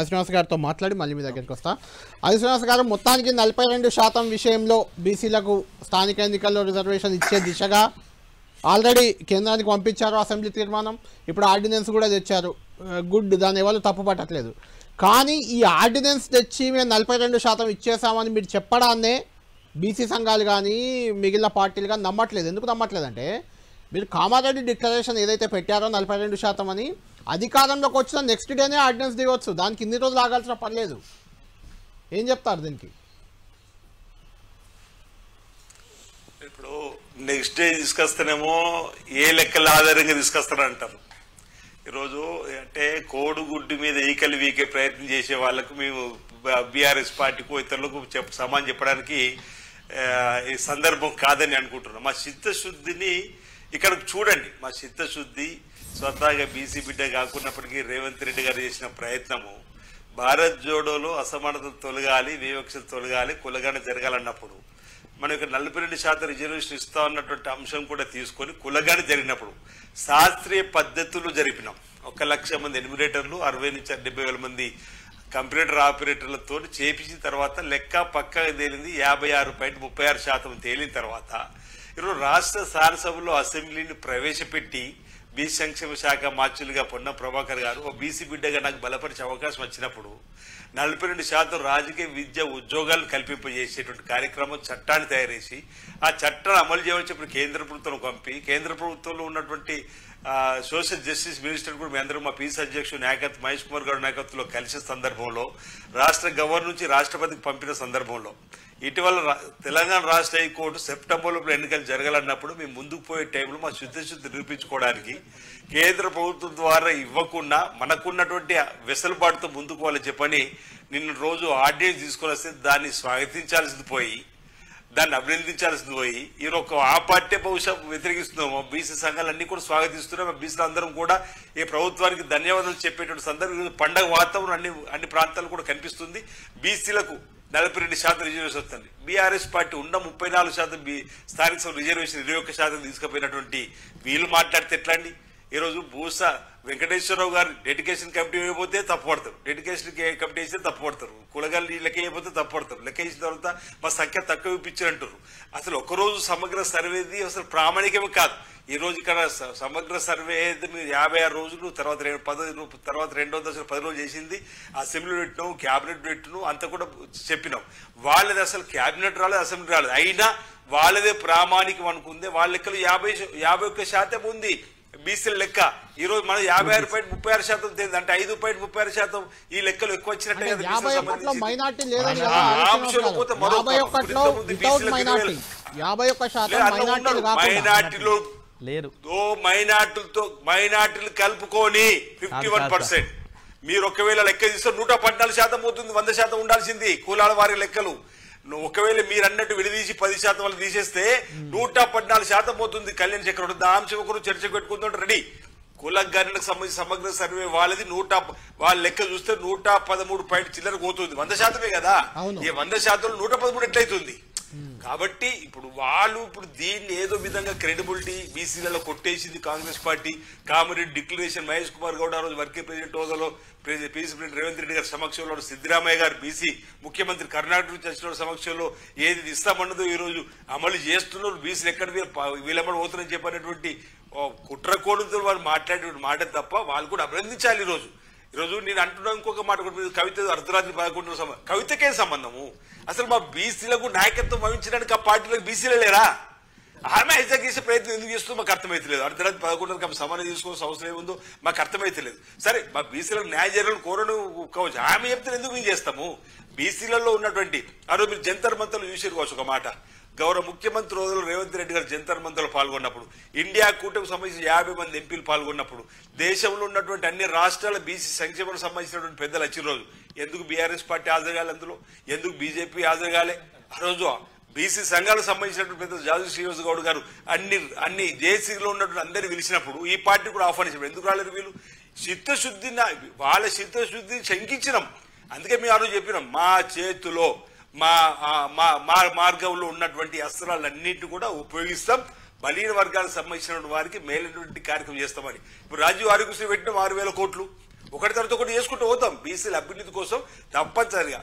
శ్రీనివాస్ గారితో మాట్లాడి మళ్ళీ మీ దగ్గరికి వస్తా. శ్రీనివాస్ గారు, మొత్తానికి 42% విషయంలో బీసీలకు స్థానిక ఎన్నికల్లో రిజర్వేషన్ ఇచ్చే దిశగా ఆల్రెడీ కేంద్రానికి పంపించారు అసెంబ్లీ తీర్మానం. ఇప్పుడు ఆర్డినెన్స్ కూడా తెచ్చారు. గుడ్, దాన్ని ఎవరు తప్పు పట్టట్లేదు. కానీ ఈ ఆర్డినెన్స్ తెచ్చి మేము 42% ఇచ్చేసామని మీరు చెప్పడాన్నే బీసీ సంఘాలు కానీ మిగిలిన పార్టీలు కానీ నమ్మట్లేదు. ఎందుకు నమ్మట్లేదంటే, మీరు కామారెడ్డి డిక్లరేషన్ ఏదైతే పెట్టారో 42% అని, అధికారంలోకి వచ్చిన నెక్స్ట్ డేనే ఆర్డినెన్స్ దిగవచ్చు. దానికి ఇన్ని రోజులు ఆగాల్సిన పర్లేదు. ఏం చెప్తారు దీనికి? ఇప్పుడు నెక్స్ట్ డే తీసుకొస్తేనేమో ఏ లెక్కల ఆధారంగా తీసుకొస్తారంటారు. ఈరోజు అంటే కోడిగుడ్డు మీద ఈకలు వీకే ప్రయత్నం చేసే వాళ్ళకు మేము బీఆర్ఎస్ పార్టీకు ఇతరులకు సమానం చెప్పడానికి ఈ సందర్భం కాదని అనుకుంటున్నాం. మా చిత్తశుద్ధిని ఇక్కడ చూడండి. మా చిత్తశుద్ధి స్వతహాగా బీసీ బిడ్డ కాకున్నప్పటికీ రేవంత్ రెడ్డి గారు చేసిన ప్రయత్నము భారత్ జోడోలో అసమానతలు తొలగాలి, వివక్షలు తొలగాలి, కులగణ జరగాలన్నప్పుడు మనకు 42% రిజర్వేషన్ ఇస్తా ఉన్నటువంటి అంశం కూడా తీసుకొని కులగణ జరిగినప్పుడు శాస్త్రీయ పద్ధతులు జరిపినాం. 1 లక్ష మంది ఎన్యూమరేటర్లు, 60 నుంచి 70,000 మంది కంప్యూటర్ ఆపరేటర్లతో చేపించిన తర్వాత లెక్క పక్కగా తేలింది. 56.36% తేలిన తర్వాత ఈరోజు రాష్ట్ర శాసనసభలో అసెంబ్లీని ప్రవేశపెట్టి బీసీ సంక్షేమ శాఖ మార్చులుగా పొన్నం ప్రభాకర్ గారు ఓ బీసీ బిడ్డగా నాకు బలపరిచే అవకాశం వచ్చినప్పుడు 42% రాజకీయ విద్య ఉద్యోగాలు కల్పింపజేసేటువంటి కార్యక్రమం చట్టాన్ని తయారు చేసి ఆ చట్టాన్ని అమలు చేయవలసినప్పుడు కేంద్ర ప్రభుత్వం పంపి కేంద్ర ప్రభుత్వంలో ఉన్నటువంటి సోషల్ జస్టిస్ మినిస్టర్ కూడా మీ అందరూ మా పీసీ అధ్యక్షుడు నాయకత్వం మహేష్ కుమార్ గారి నాయకత్వంలో కలిసిన సందర్భంలో రాష్ట్ర గవర్నర్ నుంచి రాష్ట్రపతికి పంపిన సందర్భంలో ఇటీవల తెలంగాణ రాష్ట్ర హైకోర్టు సెప్టెంబర్లో ఎన్నికలు జరగాలన్నప్పుడు మేము ముందుకు పోయే టైంలో మా శుద్ధశుద్ధి నిరూపించుకోవడానికి కేంద్ర ప్రభుత్వం ద్వారా ఇవ్వకుండా మనకున్నటువంటి వెసులుబాటుతో ముందుకు వాళ్ళని చెప్పని నిన్న రోజు ఆర్డినెన్స్ తీసుకొని వస్తే దాన్ని స్వాగతించాల్సింది పోయి దాన్ని అభినందించాల్సింది పోయి ఈరోజు ఆ పార్టీ బహుశా వ్యతిరేకిస్తున్నాము. బీసీ సంఘాలన్నీ కూడా స్వాగతిస్తున్నాం. బీసీలు అందరం కూడా ఈ ప్రభుత్వానికి ధన్యవాదాలు చెప్పేటువంటి సందర్భం పండగ వాతావరణం అన్ని ప్రాంతాలు కూడా కనిపిస్తుంది. బీసీలకు 42% రిజర్వేషన్ వస్తుంది. బీఆర్ఎస్ పార్టీ ఉన్న 34% స్థానిక సభ రిజర్వేషన్ 21% తీసుకుపోయినటువంటి వీళ్ళు మాట్లాడితే ఎట్లా అండి? ఈరోజు భూసా వెంకటేశ్వరరావు గారు డెడికేషన్ కమిటీ అయిపోతే తప్పుపడతారు, డెడికేషన్ కమిటీ వేస్తే తప్పుపడతారు, కులగాలు లెక్క అయిపోతే తప్పుపడతారు, లెక్క వేసిన తర్వాత మా సంఖ్య తక్కువ ఇప్పించారంటారు. అసలు ఒకరోజు సమగ్ర సర్వేది అసలు ప్రామాణికమే కాదు. ఈ రోజు ఇక్కడ సమగ్ర సర్వే అయితే మీరు 56 రోజులు తర్వాత 2వ దశలో 10 రోజులు చేసింది. అసెంబ్లీ పెట్టినాం, క్యాబినెట్ పెట్టినాం, అంతా కూడా చెప్పినాం. వాళ్ళది అసలు క్యాబినెట్ రాలేదు, అసెంబ్లీ రాలేదు. అయినా వాళ్ళదే ప్రామాణికం అనుకుంది. వాళ్ళ లెక్కలు 51% ఉంది బీసీల లెక్క. ఈ రోజు మనం 56.36% తేలింది. అంటే 5.36% ఈ లెక్కలు ఎక్కువ వచ్చినట్టే కదా. మైనార్టీలు కలుపుకొని 51%. మీరు ఒకవేళ లెక్క తీస్తే 114% పోతుంది. 100% ఉండాల్సింది కులాల వారి లెక్కలు. ఒకవేళ మీరు అన్నట్టు విడదీసి 10% వాళ్ళు తీసేస్తే 114% పోతుంది. కళ్యాణ్ చక్ర దాంశం ఒకరు చర్చ పెట్టుకుంటుంటే రెడీ. కుల గణనకు సంబంధించి సమగ్ర సర్వే వాళ్ళది వాళ్ళ లెక్క చూస్తే 113 చిల్లర పోతుంది. 100%మే కదా. ఈ 100%లో 113 ఎట్లయితుంది? కాబట్టి ఇప్పుడు దీన్ని ఏదో విధంగా క్రెడిబిలిటీ బీసీలలో కొట్టేసింది కాంగ్రెస్ పార్టీ. కామారెడ్డి డిక్లరేషన్ మహేష్ కుమార్ గౌడ్ ఆ రోజు వర్కింగ్ ప్రెసిడెంట్ హోదాలో పీసీ ప్రెసిడెంట్ రేవంత్ రెడ్డి గారి సమక్షంలో, సిద్ధరామయ్య గారు బీసీ ముఖ్యమంత్రి కర్ణాటక నుంచి వచ్చిన సమక్షంలో ఏది ఇస్తామన్నదో ఈ రోజు అమలు చేస్తున్నారు. బీసీలు ఎక్కడ వీళ్ళెమ్మడి పోతున్నారని చెప్పినటువంటి కుట్రకోణంతో వాళ్ళు మాట్లాడే మాట తప్ప వాళ్ళు కూడా అభినందించాలి. ఈరోజు నేను అంటున్నా ఇంకొక మాట కూడా, కవిత అర్ధరాత్రి 11 కవితకే సంబంధము. అసలు మా బీసీలకు నాయకత్వం వహించడానికి ఆ పార్టీలకు బీసీలే లేరా? ఆమె హైజాక్ చేసే ప్రయత్నం ఎందుకు చేస్తుందో మాకు అర్థమైతలేదు. అర్ధరాత్రి 11 ఆమె సమానం తీసుకోవాల్సిన అవసరం ఏముందో మాకు అర్థమైతలేదు. సరే, మా బీసీలకు న్యాయ జరగడం కోరడం కావచ్చు, ఆమె చెప్తే ఎందుకు మేము చేస్తాము? బీసీలలో ఉన్నటువంటి అరే మీరు జంతర్ మంతర్లు చూసారు కావచ్చు. ఒక మాట, గౌరవ ముఖ్యమంత్రి రోజులు రేవంత్ రెడ్డి గారు జంతర్ మంతర్లో పాల్గొన్నప్పుడు, ఇండియా కూటమికి సంబంధించి 50 మంది ఎంపీలు పాల్గొన్నప్పుడు, దేశంలో ఉన్నటువంటి అన్ని రాష్ట్రాల బీసీ సంక్షేమానికి సంబంధించినటువంటి పెద్దలు వచ్చిన రోజు ఎందుకు బీఆర్ఎస్ పార్టీ హాజరుగాలి? అందులో ఎందుకు బీజేపీ హాజరుగాలే? ఆ రోజు బీసీ సంఘాలకు సంబంధించినటువంటి పెద్దలు జాజు శ్రీనివాస్ గౌడ్ గారు అన్ని జేసీలో ఉన్నటువంటి అందరినీ పిలిచినప్పుడు ఈ పార్టీ కూడా ఆహ్వానించారు. ఎందుకు రాలేదు వీళ్ళు? వాళ్ళ చిత్తశుద్ధిని శంకించినాం. అందుకే మేము ఆ రోజు చెప్పినాం, మా చేతిలో మా మార్గంలో ఉన్నటువంటి అస్త్రాలన్నింటినీ కూడా ఉపయోగిస్తాం. బలీన వర్గాలకు సంబంధించిన వారికి మేలైనటువంటి కార్యక్రమం చేస్తామని. ఇప్పుడు రాజీవ్ ఆరోగ్యశ్రీ పెట్టిన 6,000 కోట్లు, ఒకటి తర్వాత ఒకటి చేసుకుంటూ పోతాం. బీసీల అభ్యున్నతి కోసం తప్పనిసరిగా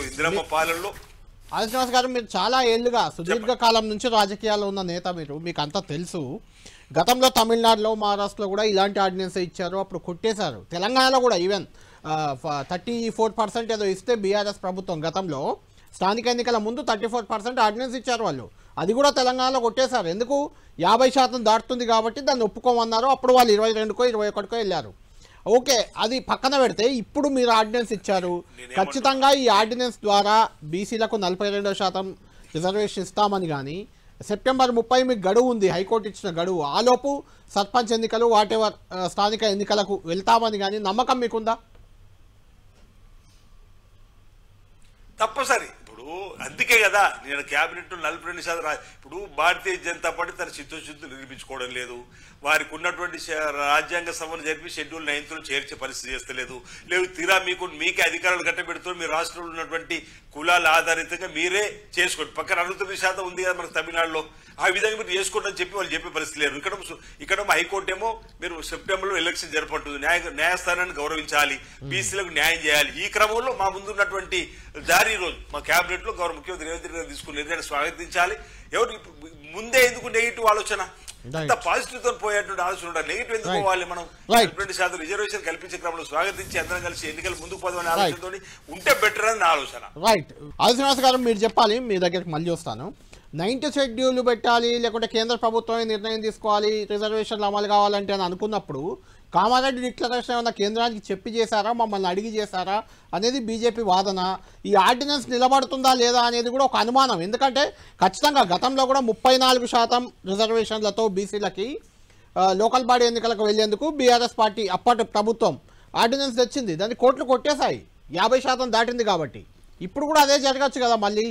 ఇందిరమ్మ పాలనలో. ఆదిశ్రీనివాస్ గారు, మీరు చాలా ఏళ్ళుగా సుదీర్ఘ కాలం నుంచి రాజకీయాల్లో ఉన్న నేత, మీకు అంతా తెలుసు. గతంలో తమిళనాడులో, మహారాష్ట్రలో కూడా ఇలాంటి ఆర్డినెన్స్ ఇచ్చారు, అప్పుడు కొట్టేశారు. తెలంగాణలో కూడా ఈవెన్ 34% ఏదో ఇస్తే బీఆర్ఎస్ ప్రభుత్వం గతంలో స్థానిక ఎన్నికల ముందు 34% ఆర్డినెన్స్ ఇచ్చారు వాళ్ళు. అది కూడా తెలంగాణలో కొట్టేశారు. ఎందుకు? 50% దాటుతుంది కాబట్టి దాన్ని ఒప్పుకోమన్నారు. అప్పుడు వాళ్ళు 22కో 21కో వెళ్ళారు. ఓకే, అది పక్కన పెడితే ఇప్పుడు మీరు ఆర్డినెన్స్ ఇచ్చారు. ఖచ్చితంగా ఈ ఆర్డినెన్స్ ద్వారా బీసీలకు 42% రిజర్వేషన్ ఇస్తామని, కానీ సెప్టెంబర్ 30 మీకు గడువు ఉంది, హైకోర్టు ఇచ్చిన గడువు. ఆలోపు సర్పంచ్ ఎన్నికలు వాటెవర్ స్థానిక ఎన్నికలకు వెళ్తామని కానీ నమ్మకం మీకుందా? తప్పనిసరి. ఇప్పుడు అందుకే కదా నేను క్యాబినెట్ 42%. ఇప్పుడు భారతీయ జనతా పార్టీ తన చిత్తశుద్ధులు నిర్మించుకోవడం లేదు. వారికి ఉన్నటువంటి రాజ్యాంగ సభను జరిపి షెడ్యూల్ 9లో చేర్చే పరిస్థితి చేస్తలేదు. తీరా మీకే అధికారాలు కట్టబెడుతూ మీ రాష్ట్రంలో ఉన్నటువంటి కులాల ఆధారితంగా మీరే చేసుకోండి. పక్కన 69% ఉంది కదా మనకు తమిళనాడులో. ఆ విధంగా మీరు చేసుకోండి అని చెప్పి వాళ్ళు చెప్పే పరిస్థితి లేరు. ఇక్కడ హైకోర్టు ఏమో మీరు సెప్టెంబర్లో ఎలక్షన్ జరపంటుంది, న్యాయస్థానాన్ని గౌరవించాలి, బీసీలకు న్యాయం చేయాలి. ఈ క్రమంలో మా ముందున్నటువంటి జారీ రోజు మా క్యాబినెట్ లో గౌరవ ముఖ్యమంత్రి రేవంత్ రెడ్డి గారు తీసుకున్న నిర్ణయాన్ని స్వాగతించాలి. ఎవరు ముందే ఎందుకు నెగిటివ్ ఆలోచన? అంత పాజిటివ్ తో పోయేటువంటి ఆలోచన ఉండాలి. నెగిటివ్ ఎందుకు పోవాలి? మనం 20% రిజర్వేషన్ కల్పించే క్రమంలో స్వాగతించి అందరం కలిసి ఎన్నికలు ముందుకు పోదామనే ఆలోచనతో ఉంటే బెటర్ అని నా ఆలోచన. రైట్. ఆదిశ్రీనివాస్ గారు, మీరు చెప్పాలి, మీ దగ్గరికి మళ్ళీ వస్తాను. 9th షెడ్యూల్ పెట్టాలి, లేకుంటే కేంద్ర ప్రభుత్వమే నిర్ణయం తీసుకోవాలి, రిజర్వేషన్లు అమలు కావాలంటే అని అనుకున్నప్పుడు కామారెడ్డి డిక్లరేషన్ ఏమన్నా కేంద్రానికి చెప్పి చేశారా, మమ్మల్ని అడిగి చేశారా అనేది బీజేపీ వాదన. ఈ ఆర్డినెన్స్ నిలబడుతుందా లేదా అనేది కూడా ఒక అనుమానం. ఎందుకంటే ఖచ్చితంగా గతంలో కూడా 34% రిజర్వేషన్లతో బీసీలకి లోకల్ బాడీ ఎన్నికలకు వెళ్లేందుకు బీఆర్ఎస్ పార్టీ అప్పటి ప్రభుత్వం ఆర్డినెన్స్ తెచ్చింది. దాన్ని కోర్టులు కొట్టేశాయి 50% దాటింది కాబట్టి. ఇప్పుడు కూడా అదే జరగచ్చు కదా మళ్ళీ.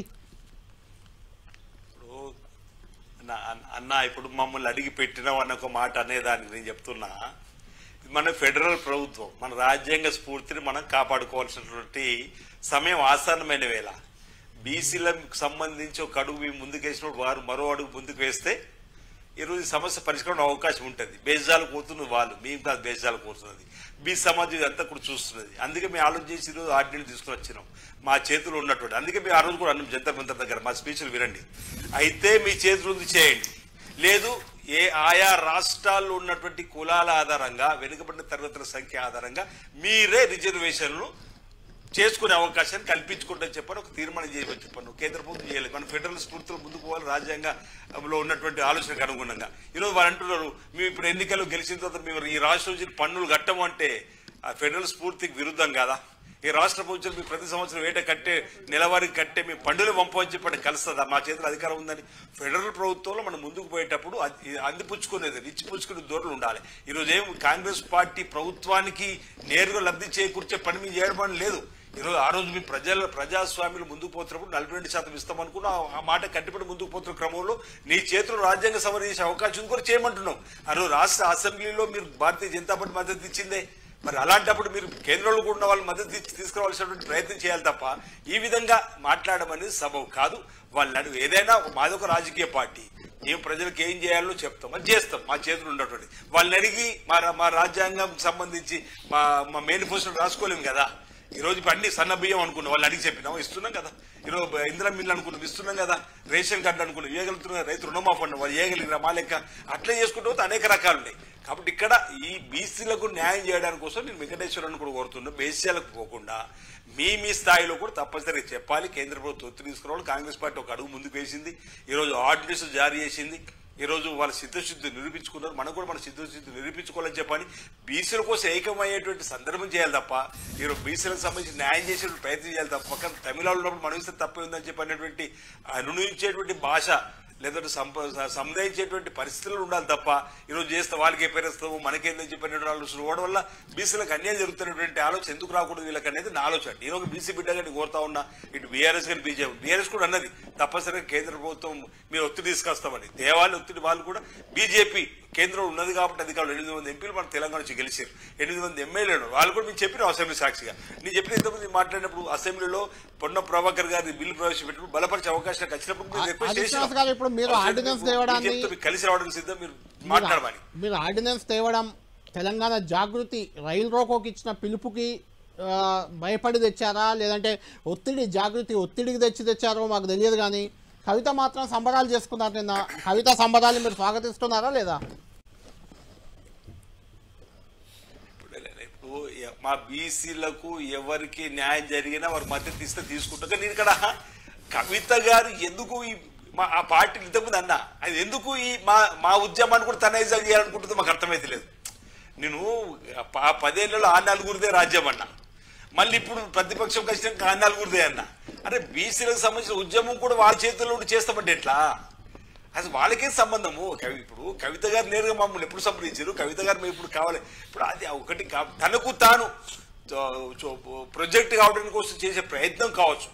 అన్న ఇప్పుడు మమ్మల్ని అడిగి పెట్టినాం అన్న ఒక మాట అనేదానికి నేను చెప్తున్నా, మన ఫెడరల్ ప్రభుత్వం మన రాజ్యాంగ స్ఫూర్తిని మనం కాపాడుకోవాల్సినటువంటి సమయం ఆసన్నమైన వేళ. బీసీలకు సంబంధించి ఒక అడుగు ముందుకేసినప్పుడు వారు మరో అడుగు ముందుకు వేస్తే ఈరోజు సమస్య పరిష్కారం అవకాశం ఉంటుంది. బేజాలు కోరుతున్నది వాళ్ళు, మేము కాదు బేజాలు కోరుతున్నది. బీసీ సమాజం అంతా కూడా చూస్తున్నది. అందుకే మేము ఆలోచన చేసి ఈరోజు ఆర్డినెన్స్ తీసుకుని వచ్చినాం మా చేతులు ఉన్నటువంటి. అందుకే మేము ఆ రోజు కూడా అన్నాం జంతర్ మంతర్ దగ్గర, మా స్పీచ్లు వినండి. అయితే మీ చేతులు ఉంది చేయండి, లేదు ఆయా రాష్ట్రాల్లో ఉన్నటువంటి కులాల ఆధారంగా వెనుకబడిన తరగతుల సంఖ్య ఆధారంగా మీరే రిజర్వేషన్లు చేసుకునే అవకాశాన్ని కల్పించుకుంటామని చెప్పని ఒక తీర్మానం చేయమని చెప్పాను. కేంద్ర ప్రభుత్వం చేయలేదు. మన ఫెడరల్ స్ఫూర్తిలో ముందుకు పోవాలి రాజ్యాంగంలో ఉన్నటువంటి ఆలోచనకు అనుగుణంగా. ఈరోజు వాళ్ళు అంటున్నారు మేము ఇప్పుడు ఎన్నికలు గెలిచిన తర్వాత మేము ఈ రాష్ట్రం నుంచి పన్నులు కట్టము అంటే ఆ ఫెడరల్ స్ఫూర్తికి విరుద్ధం కాదా? ఈ రాష్ట్ర ప్రభుత్వం మీ ప్రతి సంవత్సరం వేట కట్టే నెలవారికి కట్టే మీ పండుగ పంపని చెప్పండి కలుస్తుందా? మా చేతిలో అధికారం ఉందని. ఫెడరల్ ప్రభుత్వంలో మనం ముందుకు పోయేటప్పుడు అందిపుచ్చుకునేది ఇచ్చిపుచ్చుకునే ధోరణులు ఉండాలి. ఈరోజు ఏం కాంగ్రెస్ పార్టీ ప్రభుత్వానికి నేరుగా లబ్ధి చేకూర్చే పని మీద చేయడం లేదు. ఈరోజు ఆ రోజు మీ ప్రజాస్వామ్యులు ముందుకు పోతున్నప్పుడు 42% ఇస్తామనుకున్నా ఆ మాట కట్టిపడి ముందుకు పోతున్న క్రమంలో నీ చేతులు రాజ్యాంగ సవరణ చేసే అవకాశం కూడా చేయమంటున్నాం. ఆ రోజు రాష్ట్ర అసెంబ్లీలో మీరు భారతీయ జనతా పార్టీ మద్దతు ఇచ్చిందే. మరి అలాంటప్పుడు మీరు కేంద్రంలో కూడా వాళ్ళు మద్దతు తీసుకురావాల్సినటువంటి ప్రయత్నం చేయాలి తప్ప ఈ విధంగా మాట్లాడడం అనేది సబబు కాదు. వాళ్ళు ఏదైనా మాదొక రాజకీయ పార్టీ, మేము ప్రజలకు ఏం చేయాలో చెప్తాం, అది చేస్తాం. మా చేతులు ఉన్నటువంటి వాళ్ళని అడిగి మా రాజ్యాంగం సంబంధించి మా మేనిఫెస్టో రాసుకోలేము కదా. ఈరోజు ఇప్పుడు అన్ని సన్న బియ్యం అనుకున్నాం, వాళ్ళు అడిగి చెప్పినాం ఇస్తున్నాం కదా. ఈరోజు ఇందిరా మిల్లు అనుకున్నాం ఇస్తున్నాం కదా. రేషన్ కార్డు అనుకున్నాం ఇవ్వగలుగుతున్నాం. రైతు రుణమాఫీ అన్నాం వాళ్ళు ఇవ్వగలిగిన మా లెక్క. అట్లే చేసుకుంటూ పోతే అనేక రకాలు ఉన్నాయి. కాబట్టి ఇక్కడ ఈ బీసీలకు న్యాయం చేయడానికి కోసం నేను వెంకటేశ్వరరావుని కూడా కోరుతున్నా, బీసీలకు పోకుండా మీ స్థాయిలో కూడా తప్పనిసరిగా చెప్పాలి. కేంద్ర ప్రభుత్వం ఒత్తిడి తీసుకురావాలి. కాంగ్రెస్ పార్టీ ఒక అడుగు ముందుకు వేసింది, ఈరోజు ఆర్డినెన్స్ జారీ చేసింది. ఈరోజు వాళ్ళ సిద్ధశుద్ధి నిరూపించుకున్నారు. మనం కూడా మన సిద్ధశుద్ధి నిరూపించుకోవాలని చెప్పని బీసీల కోసం ఏకమయ్యేటువంటి సందర్భం చేయాలి తప్ప ఈరోజు బీసీలకు సంబంధించి న్యాయం చేసేటువంటి ప్రయత్నం చేయాలి తప్ప పక్కన తమిళనాడులో ఉన్నప్పుడు మనం ఇస్తే తప్పే ఉందని చెప్పినటువంటి అనునించేటువంటి భాష లేదంటే సముదాయించేటువంటి పరిస్థితులు ఉండాలి తప్ప ఈరోజు చేస్తే వాళ్ళకే పేరేస్తాము మనకేందని చెప్పినటువంటి ఆలోచన ఓడడం వల్ల బీసీలకు అన్యాయం జరుగుతున్నటువంటి ఆలోచన ఎందుకు రాకూడదు వీళ్ళకి అనేది నా ఆలోచన. నేను ఒక బీసీ బిడ్డగా కోరుతా ఉన్నా. ఇటు బీఆర్ఎస్ కానీ బీఆర్ఎస్ కూడా అన్నది తప్పనిసరిగా కేంద్ర ప్రభుత్వం మీరు ఒత్తిడి తీసుకొస్తామని. దేవాలి ఒత్తిడి వాళ్ళు కూడా బీజేపీ కేంద్రంలో ఉన్నది కాబట్టి అధికారులు 8 మంది ఎంపీలు మన తెలంగాణ నుంచి గెలిచారు, 8 మంది ఎమ్మెల్యేలు వాళ్ళు కూడా మేము చెప్పినాం అసెంబ్లీ సాక్షిగా. నేను చెప్పిన ఇంతమంది మాట్లాడినప్పుడు అసెంబ్లీలో పొన్న ప్రభాకర్ గారి బిల్లు ప్రవేశపెట్టినప్పుడు బలపరిచే అవకాశం వచ్చినప్పుడు మీరు ఆర్డినెన్స్ తేవడానికి కలిసి రావడం సిద్ధం మీరు మాట్లాడమని. మీరు ఆర్డినెన్స్ తేవడం తెలంగాణ జాగృతి రైలు రోకోకి ఇచ్చిన పిలుపుకి భయపడి తెచ్చారా, లేదంటే ఒత్తిడికి తెచ్చారో మాకు తెలియదు, కానీ కవిత మాత్రం సంబరాలు చేసుకున్నారు నిన్న. కవిత సంబరాలు మీరు స్వాగతిస్తున్నారా లేదా? ఇప్పుడు మా బీసీలకు ఎవరికి న్యాయం జరిగినా వారు మద్దతు ఇస్తే తీసుకుంటా. నేను ఇక్కడ కవిత గారు ఎందుకు ఆ పార్టీ ఇంతకుముందు అన్నా, అది ఎందుకు మా ఉద్యమాన్ని కూడా తనైజాలు చేయాలనుకుంటుందో మాకు అర్థమైతే లేదు. నేను 10 ఏళ్లలో ఆ నలుగురిదే రాజ్యం అన్నా, మళ్ళీ ఇప్పుడు ప్రతిపక్షం ఖచ్చితంగా ఆ నలుగురిదే అన్నా. అంటే బీసీలకు సంబంధించిన ఉద్యమం కూడా వాళ్ళ చేతుల్లో ఉండి చేస్తామంటే ఎట్లా? అది వాళ్ళకే సంబంధము. ఇప్పుడు కవిత గారు నేరుగా మమ్మల్ని ఎప్పుడు సంప్రదించారు? కవిత గారు మేము ఇప్పుడు కావాలి, ఇప్పుడు అది ఒకటి తనకు తాను ప్రొజెక్ట్ కావడానికి కోసం చేసే ప్రయత్నం కావచ్చు.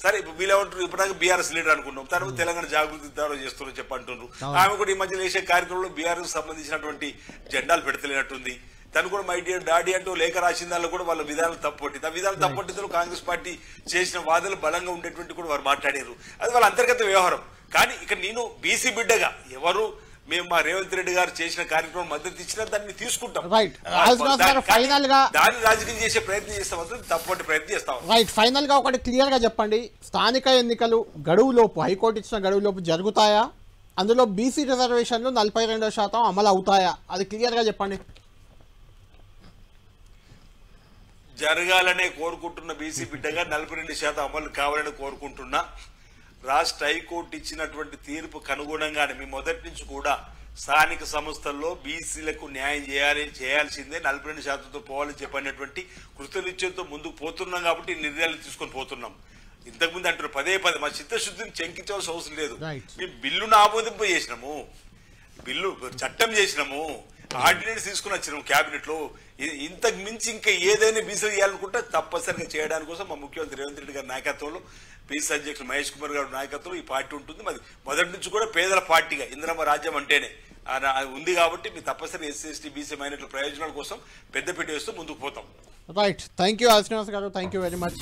సరే, ఇప్పుడు వీళ్ళేమంటారు, ఇప్పుడు బీఆర్ఎస్ లీడర్ అనుకున్నాం, తను తెలంగాణ జాగృతి ద్వారా చేస్తున్నారు చెప్పంటున్నారు. ఆమె కూడా ఈ మధ్య చేసే కార్యక్రమంలో బీఆర్ఎస్ సంబంధించినటువంటి జెండాలు పెడతలేనట్టుంది. తను కూడా మై డియర్ డాడీ అంటూ లేఖ రాసిన దానిలో కూడా వాళ్ళ విధానాలు తప్పొట్టింది. ఆ విధానాలు తప్పొట్టిందో కాంగ్రెస్ పార్టీ చేసిన వాదనలు బలంగా ఉండేటువంటి కూడా వారు మాట్లాడారు. అది వాళ్ళ అంతర్గత వ్యవహారం. కానీ ఇక్కడ నేను బీసీ బిడ్డగా ఎవరు మేము మా రేవంత్ రెడ్డి గారు చేసిన కార్యక్రమం మద్దతు ఇచ్చినా దాన్ని తీసుకుంటాం. దాన్ని రాజకీయం చేసే ప్రయత్నం చేస్తాం, తప్పటి ప్రయత్నం చేస్తాం. రైట్, ఫైనల్ గా ఒకటి క్లియర్ గా చెప్పండి, స్థానిక ఎన్నికలు గడువులోపు, హైకోర్టు ఇచ్చిన గడువులోపు జరుగుతాయా? అందులో బీసీ రిజర్వేషన్లు 42% అమలు అవుతాయా? అది క్లియర్ గా చెప్పండి. జరగాలనే కోరుకుంటున్న బీసీ బిడ్డగా 42% అమలు కావాలని కోరుకుంటున్నా. రాష్ట్ర హైకోర్టు ఇచ్చినటువంటి తీర్పుకు అనుగుణంగానే మేము మొదటి నుంచి కూడా స్థానిక సంస్థల్లో బీసీలకు న్యాయం చేయాల్సిందే, 42%తో పోవాలని చెప్పినటువంటి కృతనిశ్చయంతో ముందుకు పోతున్నాం. కాబట్టి ఈ నిర్ణయాలు తీసుకొని పోతున్నాం. ఇంతకుముందు అంటారు పదే మా చిత్తశుద్ధిని చెంకించవలసిన అవసరం లేదు. మేము బిల్లును ఆమోదింప చేసినాము, చట్టం చేసినాము, ఆర్డినెన్స్ తీసుకుని వచ్చినాము క్యాబినెట్ లో. ఇంతకు మించి ఇంకా ఏదైనా బీసీలు చేయాలనుకుంటే తప్పనిసరిగా చేయడానికి కోసం మా ముఖ్యమంత్రి రేవంత్ రెడ్డి గారి నాయకత్వంలో, పీసీ అధ్యక్షులు మహేష్ కుమార్ గారి నాయకత్వంలో ఈ పార్టీ ఉంటుంది. మరి మొదటి నుంచి కూడా పేదల పార్టీగా ఇందిరమ్మ రాజ్యం అంటేనే ఉంది. కాబట్టి మీ తప్పనిసరిగా ఎస్సీ ఎస్టీ బీసీ మైనారిటీల ప్రయోజనాల కోసం పెద్దపీట వేస్తూ ముందుకు పోతాం. రైట్, థ్యాంక్ యూ శ్రీనివాస్ గారు, థ్యాంక్ యూ వెరీ మచ్.